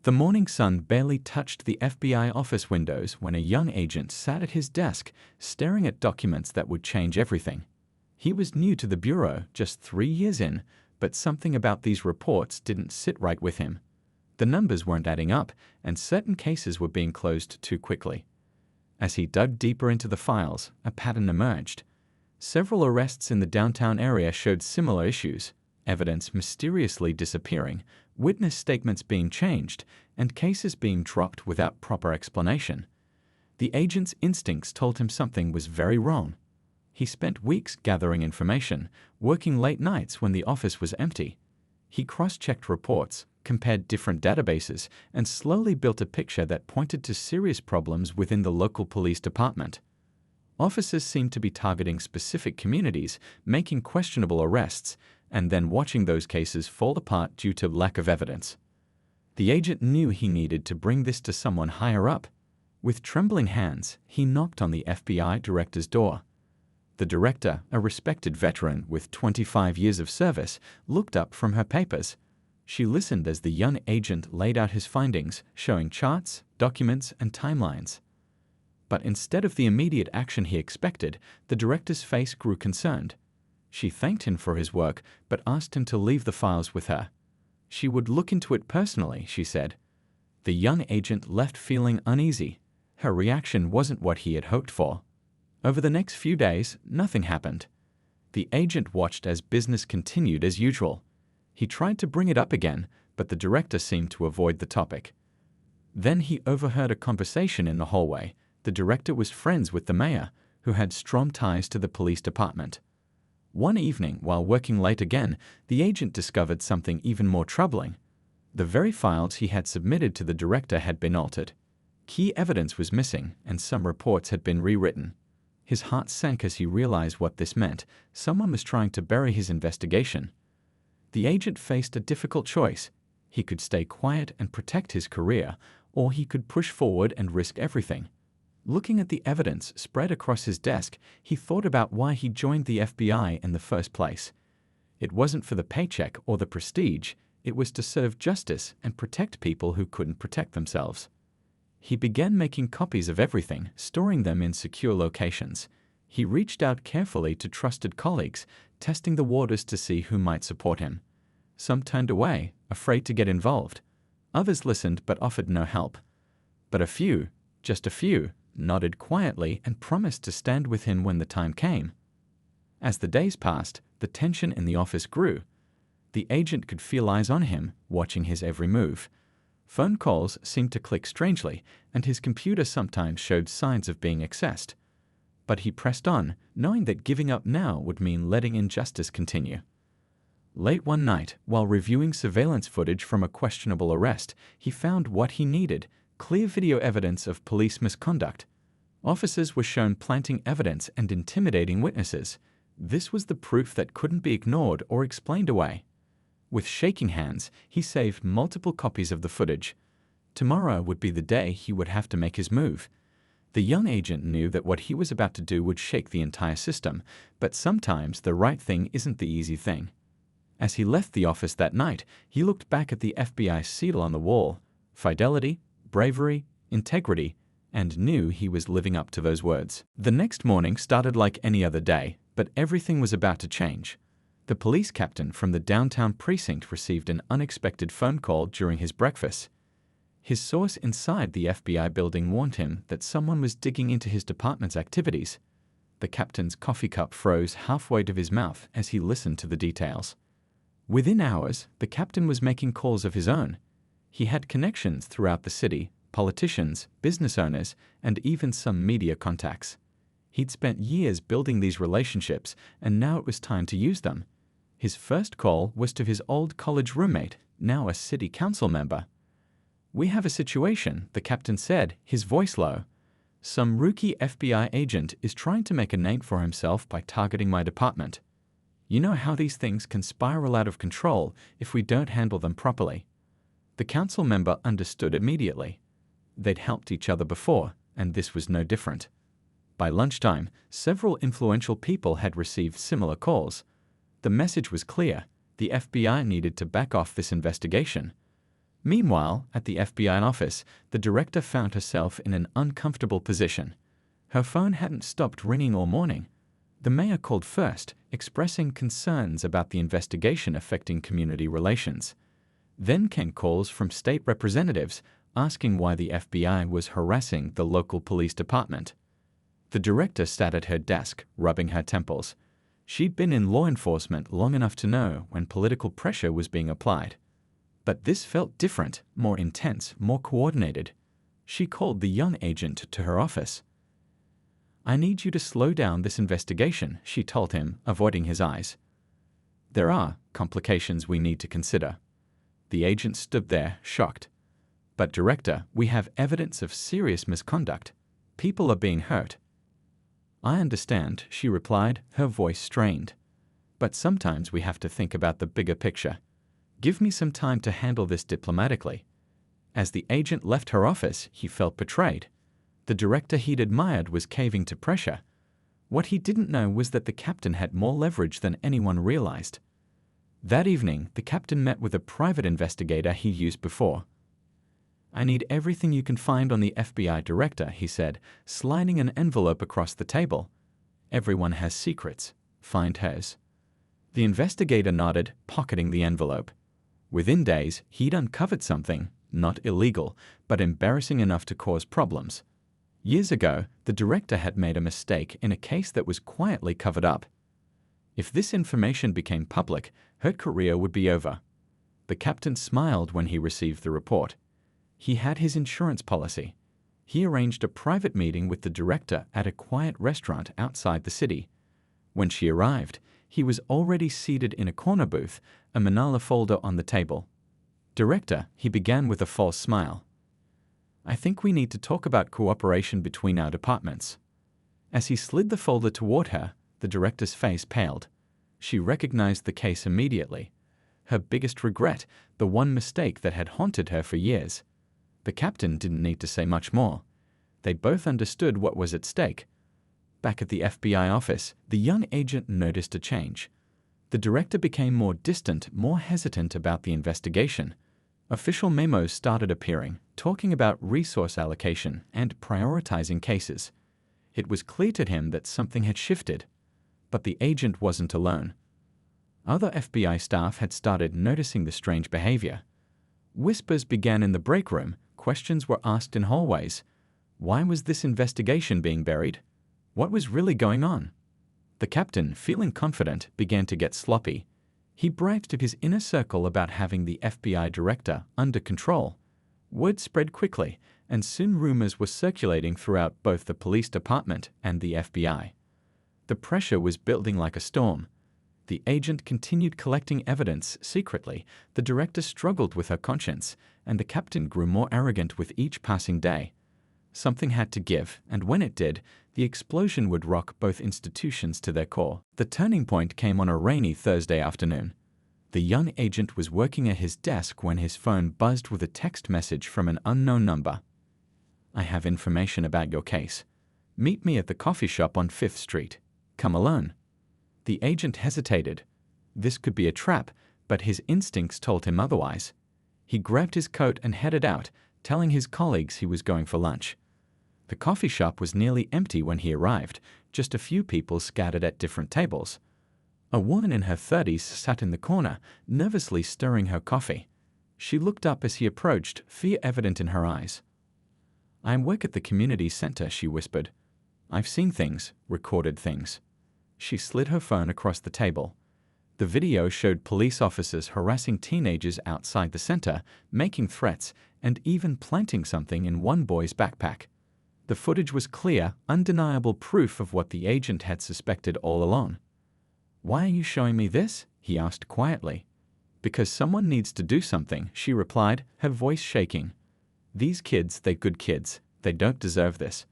The morning sun barely touched the FBI office windows when a young agent sat at his desk, staring at documents that would change everything. He was new to the bureau, just 3 years in, but something about these reports didn't sit right with him. The numbers weren't adding up, and certain cases were being closed too quickly. As he dug deeper into the files, a pattern emerged. Several arrests in the downtown area showed similar issues: evidence mysteriously disappearing, witness statements being changed, and cases being dropped without proper explanation. The agent's instincts told him something was very wrong. He spent weeks gathering information, working late nights when the office was empty. He cross-checked reports, compared different databases, and slowly built a picture that pointed to serious problems within the local police department. Officers seemed to be targeting specific communities, making questionable arrests, and then watching those cases fall apart due to lack of evidence. The agent knew he needed to bring this to someone higher up. With trembling hands, he knocked on the FBI director's door. The director, a respected veteran with 25 years of service, looked up from her papers. She listened as the young agent laid out his findings, showing charts, documents, and timelines. But instead of the immediate action he expected, the director's face grew concerned. She thanked him for his work, but asked him to leave the files with her. She would look into it personally, she said. The young agent left feeling uneasy. Her reaction wasn't what he had hoped for. Over the next few days, nothing happened. The agent watched as business continued as usual. He tried to bring it up again, but the director seemed to avoid the topic. Then he overheard a conversation in the hallway. The director was friends with the mayor, who had strong ties to the police department. One evening, while working late again, the agent discovered something even more troubling. The very files he had submitted to the director had been altered. Key evidence was missing, and some reports had been rewritten. His heart sank as he realized what this meant. Someone was trying to bury his investigation. The agent faced a difficult choice. He could stay quiet and protect his career, or he could push forward and risk everything. Looking at the evidence spread across his desk, he thought about why he joined the FBI in the first place. It wasn't for the paycheck or the prestige. It was to serve justice and protect people who couldn't protect themselves. He began making copies of everything, storing them in secure locations. He reached out carefully to trusted colleagues, testing the waters to see who might support him. Some turned away, afraid to get involved. Others listened but offered no help. But a few, just a few, nodded quietly and promised to stand with him when the time came. As the days passed, the tension in the office grew. The agent could feel eyes on him, watching his every move. Phone calls seemed to click strangely, and his computer sometimes showed signs of being accessed. But he pressed on, knowing that giving up now would mean letting injustice continue. Late one night, while reviewing surveillance footage from a questionable arrest, he found what he needed: clear video evidence of police misconduct. Officers were shown planting evidence and intimidating witnesses. This was the proof that couldn't be ignored or explained away. With shaking hands, he saved multiple copies of the footage. Tomorrow would be the day he would have to make his move. The young agent knew that what he was about to do would shake the entire system, but sometimes the right thing isn't the easy thing. As he left the office that night, he looked back at the FBI seal on the wall: fidelity, bravery, integrity, and knew he was living up to those words. The next morning started like any other day, but everything was about to change. The police captain from the downtown precinct received an unexpected phone call during his breakfast. His source inside the FBI building warned him that someone was digging into his department's activities. The captain's coffee cup froze halfway to his mouth as he listened to the details. Within hours, the captain was making calls of his own. He had connections throughout the city, politicians, business owners, and even some media contacts. He'd spent years building these relationships, and now it was time to use them. His first call was to his old college roommate, now a city council member. "We have a situation," the captain said, his voice low. "Some rookie FBI agent is trying to make a name for himself by targeting my department. You know how these things can spiral out of control if we don't handle them properly." The council member understood immediately. They'd helped each other before, and this was no different. By lunchtime, several influential people had received similar calls. The message was clear: the FBI needed to back off this investigation. Meanwhile, at the FBI office, the director found herself in an uncomfortable position. Her phone hadn't stopped ringing all morning. The mayor called first, expressing concerns about the investigation affecting community relations. Then came calls from state representatives asking why the FBI was harassing the local police department. The director sat at her desk, rubbing her temples. She'd been in law enforcement long enough to know when political pressure was being applied. But this felt different, more intense, more coordinated. She called the young agent to her office. "I need you to slow down this investigation," she told him, avoiding his eyes. "There are complications we need to consider." The agent stood there, shocked. "But Director, we have evidence of serious misconduct. People are being hurt." "I understand," she replied, her voice strained. "But sometimes we have to think about the bigger picture. Give me some time to handle this diplomatically." As the agent left her office, he felt betrayed. The director he'd admired was caving to pressure. What he didn't know was that the captain had more leverage than anyone realized. That evening, the captain met with a private investigator he used before. "I need everything you can find on the FBI director," he said, sliding an envelope across the table. "Everyone has secrets. Find hers." The investigator nodded, pocketing the envelope. Within days, he'd uncovered something, not illegal, but embarrassing enough to cause problems. Years ago, the director had made a mistake in a case that was quietly covered up. If this information became public, her career would be over. The captain smiled when he received the report. He had his insurance policy. He arranged a private meeting with the director at a quiet restaurant outside the city. When she arrived, he was already seated in a corner booth, a manila folder on the table. "Director," he began with a false smile. "I think we need to talk about cooperation between our departments." As he slid the folder toward her, the director's face paled. She recognized the case immediately. Her biggest regret, the one mistake that had haunted her for years. The captain didn't need to say much more. They both understood what was at stake. Back at the FBI office, the young agent noticed a change. The director became more distant, more hesitant about the investigation. Official memos started appearing, talking about resource allocation and prioritizing cases. It was clear to him that something had shifted. But the agent wasn't alone. Other FBI staff had started noticing the strange behavior. Whispers began in the break room, questions were asked in hallways. Why was this investigation being buried? What was really going on? The captain, feeling confident, began to get sloppy. He bragged to his inner circle about having the FBI director under control. Word spread quickly, and soon rumors were circulating throughout both the police department and the FBI. The pressure was building like a storm. The agent continued collecting evidence secretly, the director struggled with her conscience, and the captain grew more arrogant with each passing day. Something had to give, and when it did, the explosion would rock both institutions to their core. The turning point came on a rainy Thursday afternoon. The young agent was working at his desk when his phone buzzed with a text message from an unknown number. "I have information about your case. Meet me at the coffee shop on 5th Street. Come alone." The agent hesitated. This could be a trap, but his instincts told him otherwise. He grabbed his coat and headed out, telling his colleagues he was going for lunch. The coffee shop was nearly empty when he arrived, just a few people scattered at different tables. A woman in her 30s sat in the corner, nervously stirring her coffee. She looked up as he approached, fear evident in her eyes. "I work at the community center," she whispered. "I've seen things, recorded things." She slid her phone across the table. The video showed police officers harassing teenagers outside the center, making threats, and even planting something in one boy's backpack. The footage was clear, undeniable proof of what the agent had suspected all along. "Why are you showing me this?" he asked quietly. "Because someone needs to do something," she replied, her voice shaking. "These kids, they're good kids. They don't deserve this.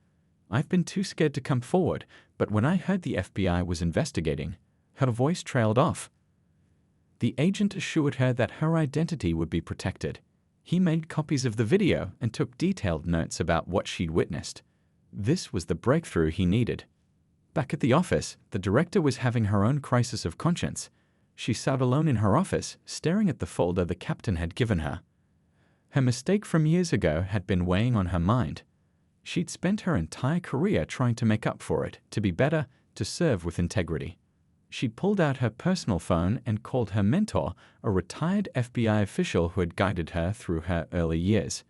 I've been too scared to come forward, but when I heard the FBI was investigating," her voice trailed off. The agent assured her that her identity would be protected. He made copies of the video and took detailed notes about what she'd witnessed. This was the breakthrough he needed. Back at the office, the director was having her own crisis of conscience. She sat alone in her office, staring at the folder the captain had given her. Her mistake from years ago had been weighing on her mind. She'd spent her entire career trying to make up for it, to be better, to serve with integrity. She'd pulled out her personal phone and called her mentor, a retired FBI official who had guided her through her early years.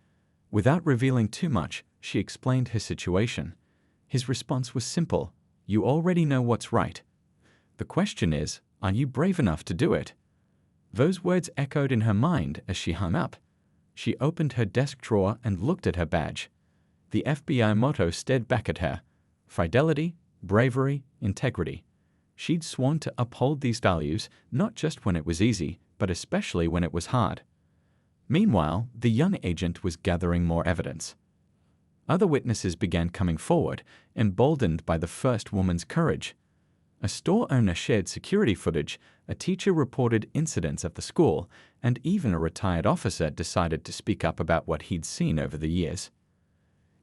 Without revealing too much, she explained her situation. His response was simple: "You already know what's right. The question is, are you brave enough to do it?" Those words echoed in her mind as she hung up. She opened her desk drawer and looked at her badge. The FBI motto stared back at her: fidelity, bravery, integrity. She'd sworn to uphold these values, not just when it was easy, but especially when it was hard. Meanwhile, the young agent was gathering more evidence. Other witnesses began coming forward, emboldened by the first woman's courage. A store owner shared security footage, a teacher reported incidents at the school, and even a retired officer decided to speak up about what he'd seen over the years.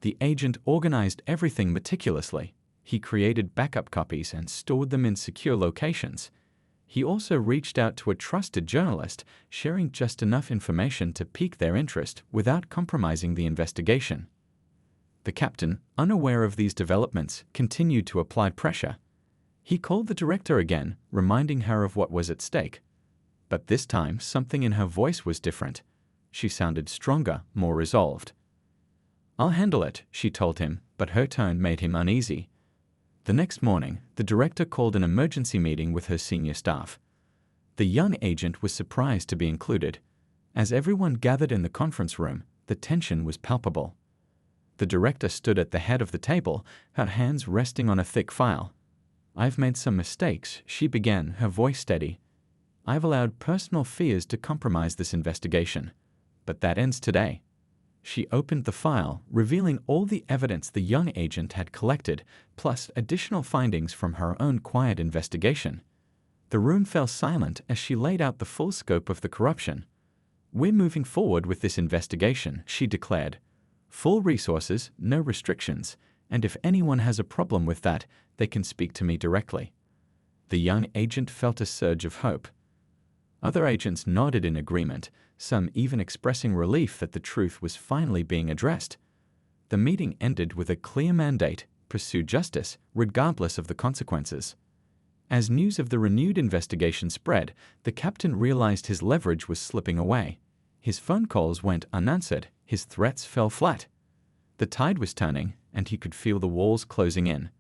The agent organized everything meticulously. He created backup copies and stored them in secure locations. He also reached out to a trusted journalist, sharing just enough information to pique their interest without compromising the investigation. The captain, unaware of these developments, continued to apply pressure. He called the director again, reminding her of what was at stake. But this time, something in her voice was different. She sounded stronger, more resolved. "I'll handle it," she told him, but her tone made him uneasy. The next morning, the director called an emergency meeting with her senior staff. The young agent was surprised to be included. As everyone gathered in the conference room, the tension was palpable. The director stood at the head of the table, her hands resting on a thick file. "I've made some mistakes," she began, her voice steady. "I've allowed personal fears to compromise this investigation. But that ends today." She opened the file, revealing all the evidence the young agent had collected, plus additional findings from her own quiet investigation. The room fell silent as she laid out the full scope of the corruption. "We're moving forward with this investigation," she declared. "Full resources, no restrictions, and if anyone has a problem with that, they can speak to me directly." The young agent felt a surge of hope. Other agents nodded in agreement, some even expressing relief that the truth was finally being addressed. The meeting ended with a clear mandate: pursue justice, regardless of the consequences. As news of the renewed investigation spread, the captain realized his leverage was slipping away. His phone calls went unanswered, his threats fell flat. The tide was turning, and he could feel the walls closing in.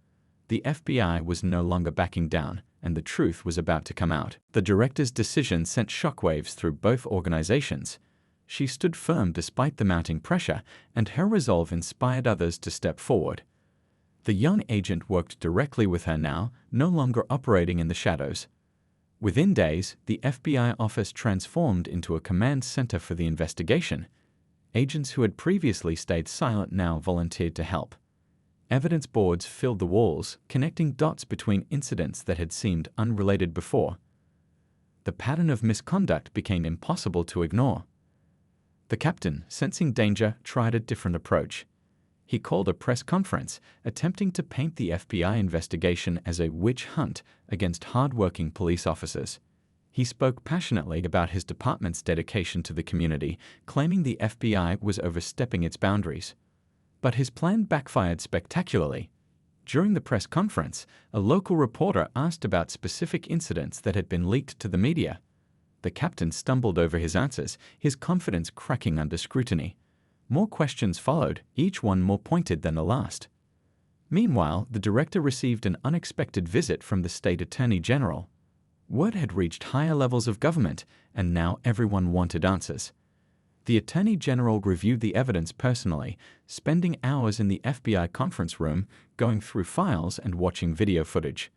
The FBI was no longer backing down, and the truth was about to come out. The director's decision sent shockwaves through both organizations. She stood firm despite the mounting pressure, and her resolve inspired others to step forward. The young agent worked directly with her now, no longer operating in the shadows. Within days, the FBI office transformed into a command center for the investigation. Agents who had previously stayed silent now volunteered to help. Evidence boards filled the walls, connecting dots between incidents that had seemed unrelated before. The pattern of misconduct became impossible to ignore. The captain, sensing danger, tried a different approach. He called a press conference, attempting to paint the FBI investigation as a witch hunt against hard-working police officers. He spoke passionately about his department's dedication to the community, claiming the FBI was overstepping its boundaries. But his plan backfired spectacularly. During the press conference, a local reporter asked about specific incidents that had been leaked to the media. The captain stumbled over his answers, his confidence cracking under scrutiny. More questions followed, each one more pointed than the last. Meanwhile, the director received an unexpected visit from the state attorney general. Word had reached higher levels of government, and now everyone wanted answers. The Attorney General reviewed the evidence personally, spending hours in the FBI conference room, going through files and watching video footage.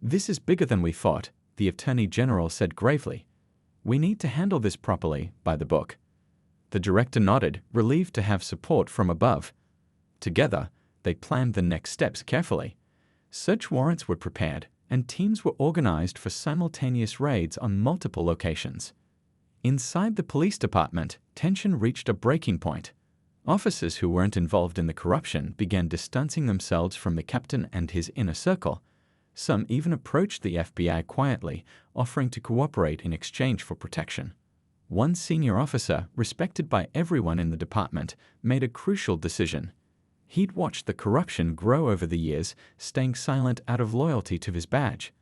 "This is bigger than we thought," the Attorney General said gravely. "We need to handle this properly, by the book." The director nodded, relieved to have support from above. Together, they planned the next steps carefully. Search warrants were prepared, and teams were organized for simultaneous raids on multiple locations. Inside the police department, tension reached a breaking point. Officers who weren't involved in the corruption began distancing themselves from the captain and his inner circle. Some even approached the FBI quietly, offering to cooperate in exchange for protection. One senior officer, respected by everyone in the department, made a crucial decision. He'd watched the corruption grow over the years, staying silent out of loyalty to his badge.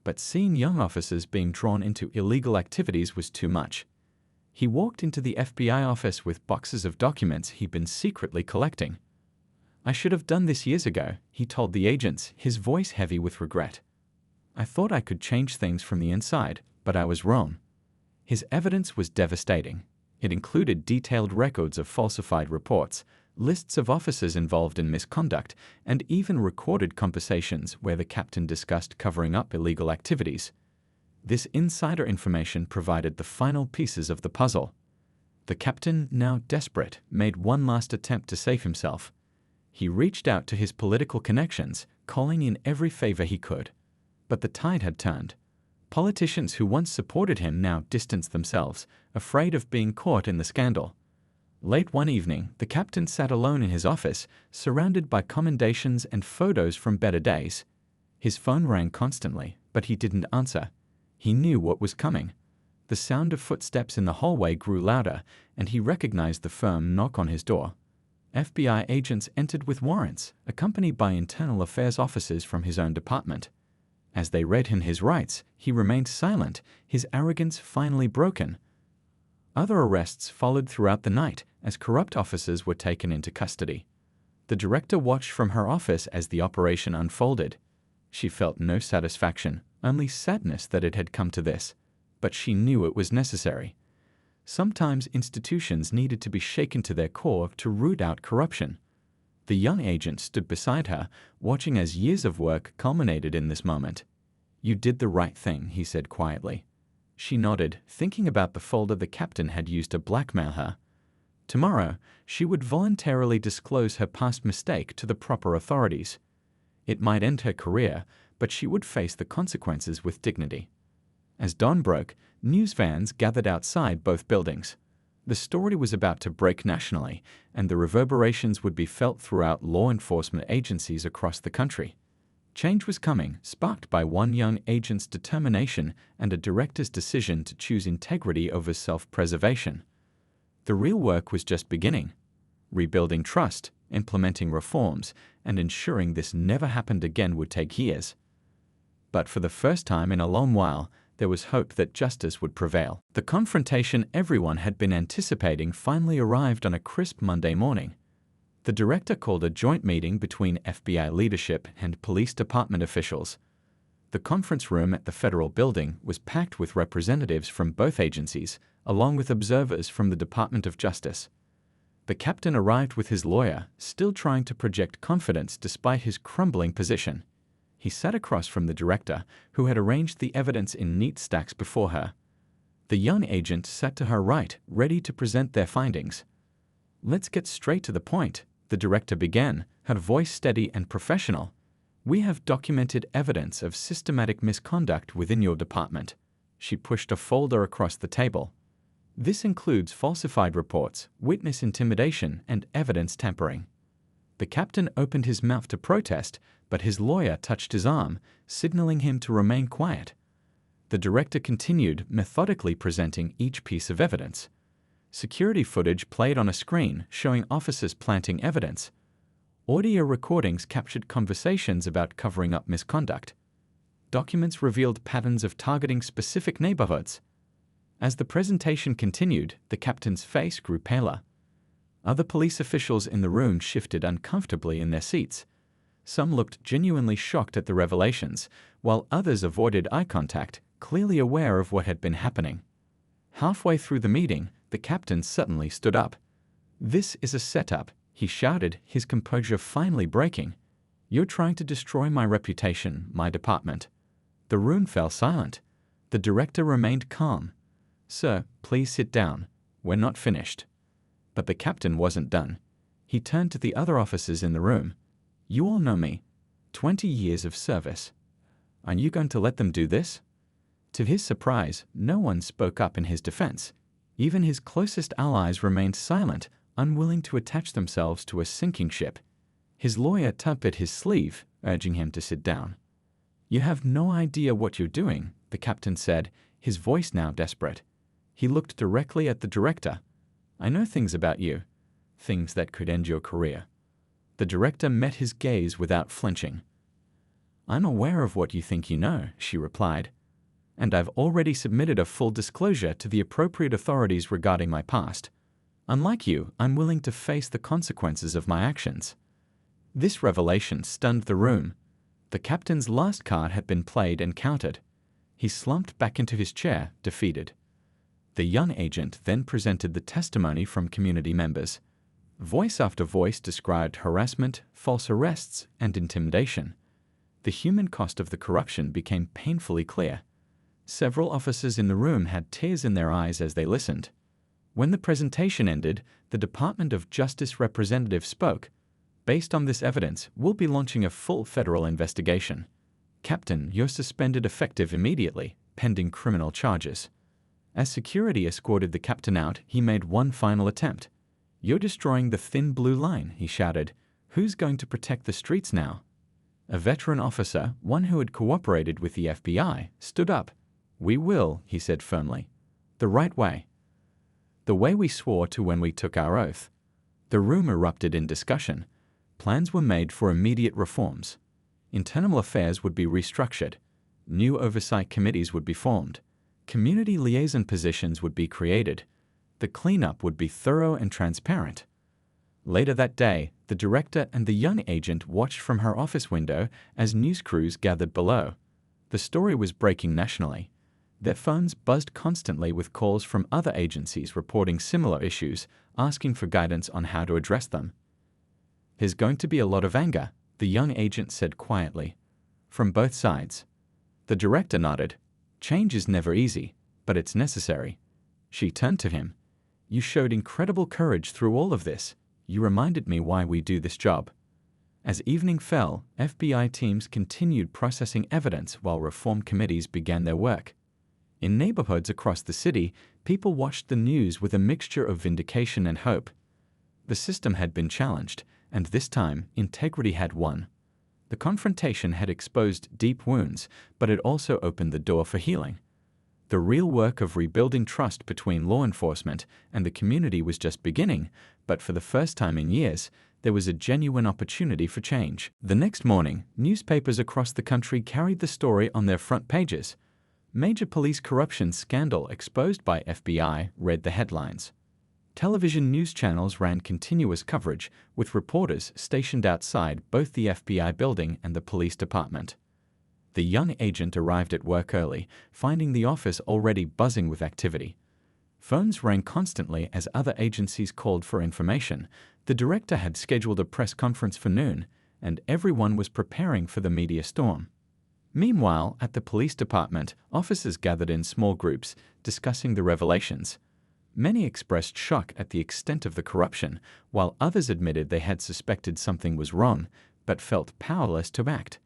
But seeing young officers being drawn into illegal activities was too much. He walked into the FBI office with boxes of documents he'd been secretly collecting. "I should have done this years ago," he told the agents, his voice heavy with regret. "I thought I could change things from the inside, but I was wrong." His evidence was devastating. It included detailed records of falsified reports, lists of officers involved in misconduct, and even recorded conversations where the captain discussed covering up illegal activities. This insider information provided the final pieces of the puzzle. The captain, now desperate, made one last attempt to save himself. He reached out to his political connections, calling in every favor he could. But the tide had turned. Politicians who once supported him now distanced themselves, afraid of being caught in the scandal. Late one evening, the captain sat alone in his office, surrounded by commendations and photos from better days. His phone rang constantly, but he didn't answer. He knew what was coming. The sound of footsteps in the hallway grew louder, and he recognized the firm knock on his door. FBI agents entered with warrants, accompanied by internal affairs officers from his own department. As they read him his rights, he remained silent, his arrogance finally broken. Other arrests followed throughout the night as corrupt officers were taken into custody. The director watched from her office as the operation unfolded. She felt no satisfaction, only sadness that it had come to this. But she knew it was necessary. Sometimes institutions needed to be shaken to their core to root out corruption. The young agent stood beside her, watching as years of work culminated in this moment. "You did the right thing," he said quietly. She nodded, thinking about the folder the captain had used to blackmail her. Tomorrow, she would voluntarily disclose her past mistake to the proper authorities. It might end her career, but she would face the consequences with dignity. As dawn broke, news vans gathered outside both buildings. The story was about to break nationally, and the reverberations would be felt throughout law enforcement agencies across the country. Change was coming, sparked by one young agent's determination and a director's decision to choose integrity over self-preservation. The real work was just beginning. Rebuilding trust, implementing reforms, and ensuring this never happened again would take years. But for the first time in a long while, there was hope that justice would prevail. The confrontation everyone had been anticipating finally arrived on a crisp Monday morning. The director called a joint meeting between FBI leadership and police department officials. The conference room at the federal building was packed with representatives from both agencies, along with observers from the Department of Justice. The captain arrived with his lawyer, still trying to project confidence despite his crumbling position. He sat across from the director, who had arranged the evidence in neat stacks before her. The young agent sat to her right, ready to present their findings. "Let's get straight to the point," the director began, her voice steady and professional. "We have documented evidence of systematic misconduct within your department." She pushed a folder across the table. "This includes falsified reports, witness intimidation, and evidence tampering." The captain opened his mouth to protest, but his lawyer touched his arm, signaling him to remain quiet. The director continued, methodically presenting each piece of evidence. Security footage played on a screen, showing officers planting evidence. Audio recordings captured conversations about covering up misconduct. Documents revealed patterns of targeting specific neighborhoods. As the presentation continued, the captain's face grew paler. Other police officials in the room shifted uncomfortably in their seats. Some looked genuinely shocked at the revelations, while others avoided eye contact, clearly aware of what had been happening. Halfway through the meeting, the captain suddenly stood up. "This is a setup," he shouted, his composure finally breaking. "You're trying to destroy my reputation, my department." The room fell silent. The director remained calm. "Sir, please sit down. We're not finished." But the captain wasn't done. He turned to the other officers in the room. "You all know me. 20 years of service. Are you going to let them do this?" To his surprise, no one spoke up in his defense. Even his closest allies remained silent, unwilling to attach themselves to a sinking ship. His lawyer tugged at his sleeve, urging him to sit down. "You have no idea what you're doing," the captain said, his voice now desperate. He looked directly at the director. "I know things about you, things that could end your career." The director met his gaze without flinching. "I'm aware of what you think you know," she replied, "and I've already submitted a full disclosure to the appropriate authorities regarding my past. Unlike you, I'm willing to face the consequences of my actions." This revelation stunned the room. The captain's last card had been played and counted. He slumped back into his chair, defeated. The young agent then presented the testimony from community members. Voice after voice described harassment, false arrests, and intimidation. The human cost of the corruption became painfully clear. Several officers in the room had tears in their eyes as they listened. When the presentation ended, the Department of Justice representative spoke. "Based on this evidence, we'll be launching a full federal investigation. Captain, you're suspended effective immediately, pending criminal charges." As security escorted the captain out, he made one final attempt. "You're destroying the thin blue line," he shouted. "Who's going to protect the streets now?" A veteran officer, one who had cooperated with the FBI, stood up. "We will," he said firmly. "The right way. The way we swore to when we took our oath." The room erupted in discussion. Plans were made for immediate reforms. Internal affairs would be restructured. New oversight committees would be formed. Community liaison positions would be created. The cleanup would be thorough and transparent. Later that day, the director and the young agent watched from her office window as news crews gathered below. The story was breaking nationally. Their phones buzzed constantly with calls from other agencies reporting similar issues, asking for guidance on how to address them. "There's going to be a lot of anger," the young agent said quietly. "From both sides." The director nodded. "Change is never easy, but it's necessary." She turned to him. "You showed incredible courage through all of this. You reminded me why we do this job." As evening fell, FBI teams continued processing evidence while reform committees began their work. In neighborhoods across the city, people watched the news with a mixture of vindication and hope. The system had been challenged, and this time, integrity had won. The confrontation had exposed deep wounds, but it also opened the door for healing. The real work of rebuilding trust between law enforcement and the community was just beginning, but for the first time in years, there was a genuine opportunity for change. The next morning, newspapers across the country carried the story on their front pages. "Major police corruption scandal exposed by FBI," read the headlines. Television news channels ran continuous coverage, with reporters stationed outside both the FBI building and the police department. The young agent arrived at work early, finding the office already buzzing with activity. Phones rang constantly as other agencies called for information. The director had scheduled a press conference for noon, and everyone was preparing for the media storm. Meanwhile, at the police department, officers gathered in small groups, discussing the revelations. Many expressed shock at the extent of the corruption, while others admitted they had suspected something was wrong, but felt powerless to act.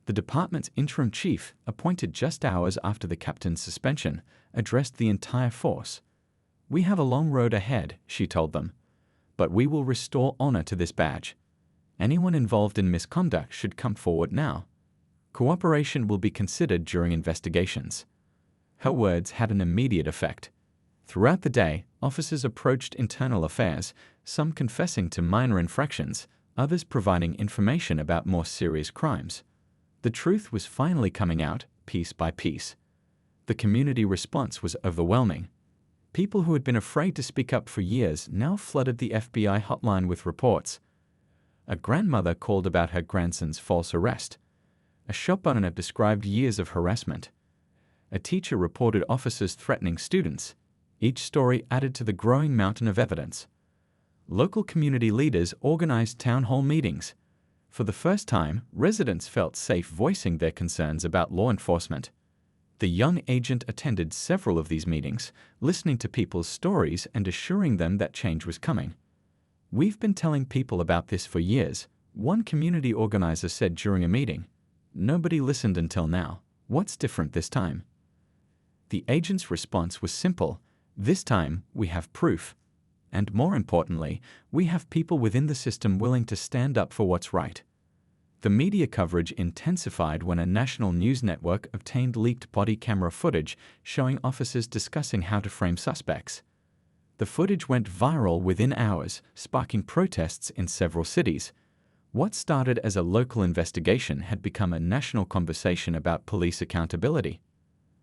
The department's interim chief, appointed just hours after the captain's suspension, addressed the entire force. "We have a long road ahead," she told them, "but we will restore honor to this badge. Anyone involved in misconduct should come forward now. Cooperation will be considered during investigations." Her words had an immediate effect. Throughout the day, officers approached internal affairs, some confessing to minor infractions, others providing information about more serious crimes. The truth was finally coming out, piece by piece. The community response was overwhelming. People who had been afraid to speak up for years now flooded the FBI hotline with reports. A grandmother called about her grandson's false arrest. A shop owner described years of harassment. A teacher reported officers threatening students. Each story added to the growing mountain of evidence. Local community leaders organized town hall meetings. For the first time, residents felt safe voicing their concerns about law enforcement. The young agent attended several of these meetings, listening to people's stories and assuring them that change was coming. "We've been telling people about this for years," one community organizer said during a meeting. "Nobody listened until now. What's different this time?" The agent's response was simple. "This time, we have proof. And more importantly, we have people within the system willing to stand up for what's right." The media coverage intensified when a national news network obtained leaked body camera footage showing officers discussing how to frame suspects. The footage went viral within hours, sparking protests in several cities. What started as a local investigation had become a national conversation about police accountability.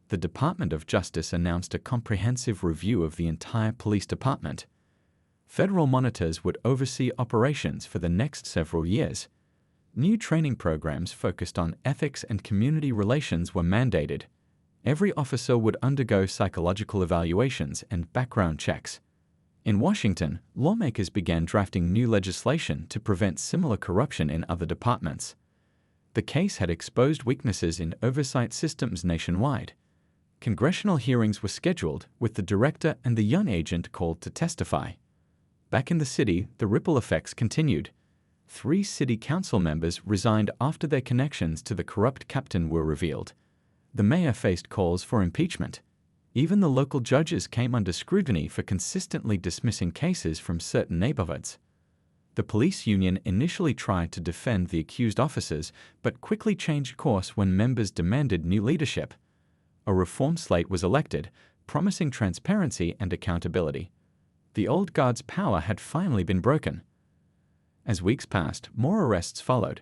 The Department of Justice announced a comprehensive review of the entire police department. Federal monitors would oversee operations for the next several years. New training programs focused on ethics and community relations were mandated. Every officer would undergo psychological evaluations and background checks. In Washington, lawmakers began drafting new legislation to prevent similar corruption in other departments. The case had exposed weaknesses in oversight systems nationwide. Congressional hearings were scheduled, with the director and the young agent called to testify. Back in the city, the ripple effects continued. 3 city council members resigned after their connections to the corrupt captain were revealed. The mayor faced calls for impeachment. Even the local judges came under scrutiny for consistently dismissing cases from certain neighborhoods. The police union initially tried to defend the accused officers, but quickly changed course when members demanded new leadership. A reform slate was elected, promising transparency and accountability. The old guard's power had finally been broken. As weeks passed, more arrests followed.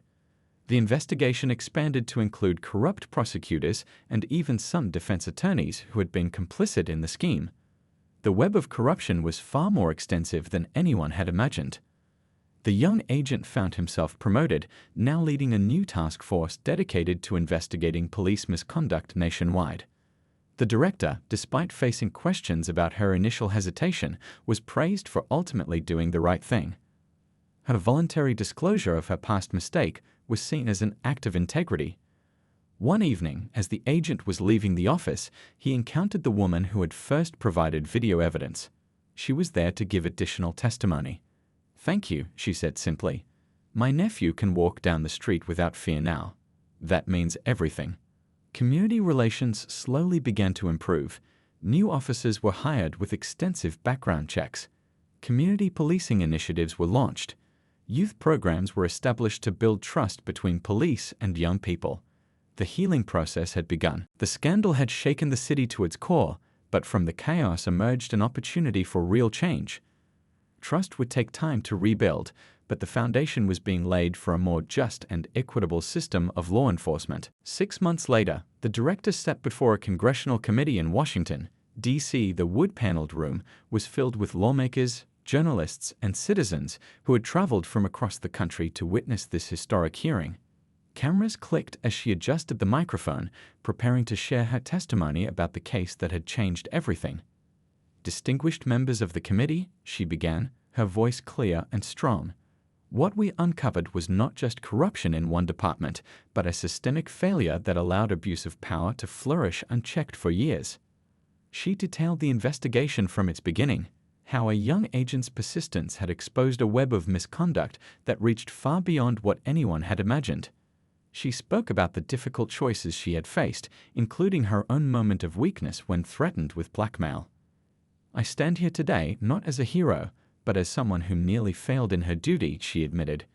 The investigation expanded to include corrupt prosecutors and even some defense attorneys who had been complicit in the scheme. The web of corruption was far more extensive than anyone had imagined. The young agent found himself promoted, now leading a new task force dedicated to investigating police misconduct nationwide. The director, despite facing questions about her initial hesitation, was praised for ultimately doing the right thing. Her voluntary disclosure of her past mistake was seen as an act of integrity. One evening, as the agent was leaving the office, he encountered the woman who had first provided video evidence. She was there to give additional testimony. "Thank you," she said simply. "My nephew can walk down the street without fear now. That means everything." Community relations slowly began to improve. New officers were hired with extensive background checks. Community policing initiatives were launched. Youth programs were established to build trust between police and young people. The healing process had begun. The scandal had shaken the city to its core, but from the chaos emerged an opportunity for real change. Trust would take time to rebuild, but the foundation was being laid for a more just and equitable system of law enforcement. 6 months later, the director stepped before a congressional committee in Washington, D.C. The wood-paneled room was filled with lawmakers, journalists, and citizens who had traveled from across the country to witness this historic hearing. Cameras clicked as she adjusted the microphone, preparing to share her testimony about the case that had changed everything. "Distinguished members of the committee," she began, her voice clear and strong. "What we uncovered was not just corruption in one department, but a systemic failure that allowed abuse of power to flourish unchecked for years." She detailed the investigation from its beginning, how a young agent's persistence had exposed a web of misconduct that reached far beyond what anyone had imagined. She spoke about the difficult choices she had faced, including her own moment of weakness when threatened with blackmail. "I stand here today not as a hero, but as someone who nearly failed in her duty," she admitted.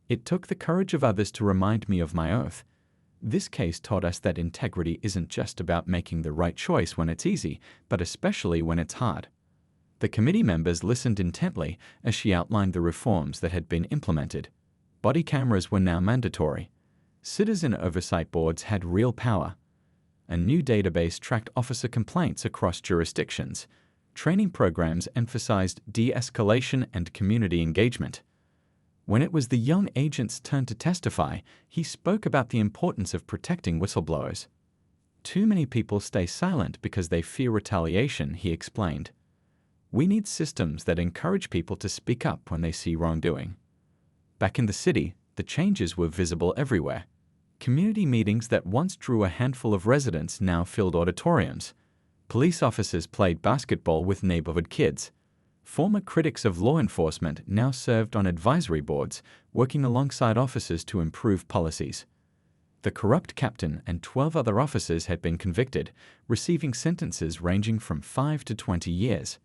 "It took the courage of others to remind me of my oath. This case taught us that integrity isn't just about making the right choice when it's easy, but especially when it's hard." The committee members listened intently as she outlined the reforms that had been implemented. Body cameras were now mandatory. Citizen oversight boards had real power. A new database tracked officer complaints across jurisdictions. Training programs emphasized de-escalation and community engagement. When it was the young agent's turn to testify, he spoke about the importance of protecting whistleblowers. "Too many people stay silent because they fear retaliation," he explained. "We need systems that encourage people to speak up when they see wrongdoing." Back in the city, the changes were visible everywhere. Community meetings that once drew a handful of residents now filled auditoriums. Police officers played basketball with neighborhood kids. Former critics of law enforcement now served on advisory boards, working alongside officers to improve policies. The corrupt captain and 12 other officers had been convicted, receiving sentences ranging from 5 to 20 years.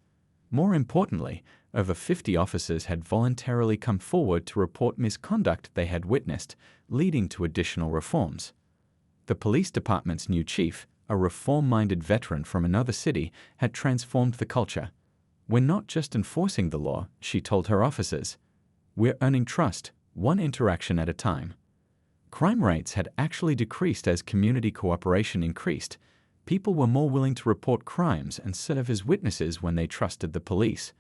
More importantly, Over 50 officers had voluntarily come forward to report misconduct they had witnessed, leading to additional reforms. The police department's new chief, a reform-minded veteran from another city, had transformed the culture. "We're not just enforcing the law," she told her officers. "We're earning trust, one interaction at a time." Crime rates had actually decreased as community cooperation increased. People were more willing to report crimes and serve as witnesses when they trusted the police.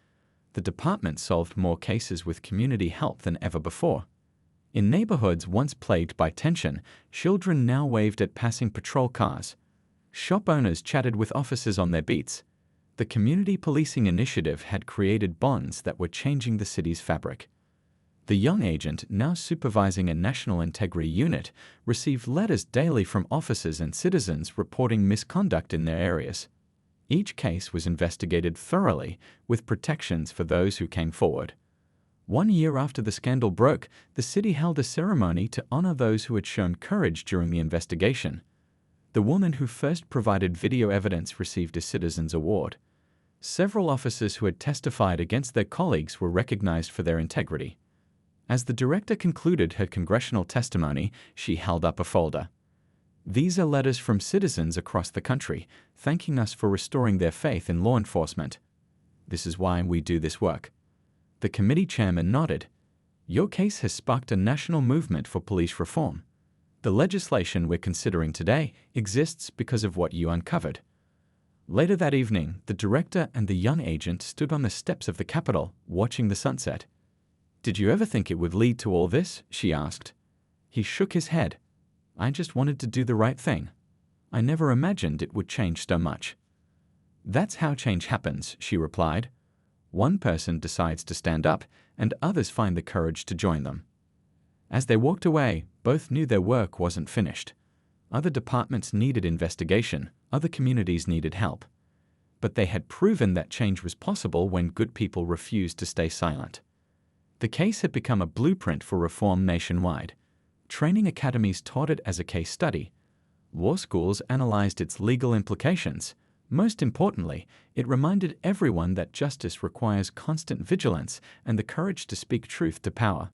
The department solved more cases with community help than ever before. In neighborhoods once plagued by tension, children now waved at passing patrol cars. Shop owners chatted with officers on their beats. The community policing initiative had created bonds that were changing the city's fabric. The young agent, now supervising a national integrity unit, received letters daily from officers and citizens reporting misconduct in their areas. Each case was investigated thoroughly, with protections for those who came forward. 1 year after the scandal broke, the city held a ceremony to honor those who had shown courage during the investigation. The woman who first provided video evidence received a Citizen's Award. Several officers who had testified against their colleagues were recognized for their integrity. As the director concluded her congressional testimony, she held up a folder. "These are letters from citizens across the country, thanking us for restoring their faith in law enforcement. This is why we do this work." The committee chairman nodded. "Your case has sparked a national movement for police reform. The legislation we're considering today exists because of what you uncovered." Later that evening, the director and the young agent stood on the steps of the Capitol, watching the sunset. "Did you ever think it would lead to all this?" she asked. He shook his head. "I just wanted to do the right thing. I never imagined it would change so much." "That's how change happens," she replied. "One person decides to stand up, and others find the courage to join them." As they walked away, both knew their work wasn't finished. Other departments needed investigation, other communities needed help. But they had proven that change was possible when good people refused to stay silent. The case had become a blueprint for reform nationwide. Training academies taught it as a case study. Law schools analyzed its legal implications. Most importantly, it reminded everyone that justice requires constant vigilance and the courage to speak truth to power.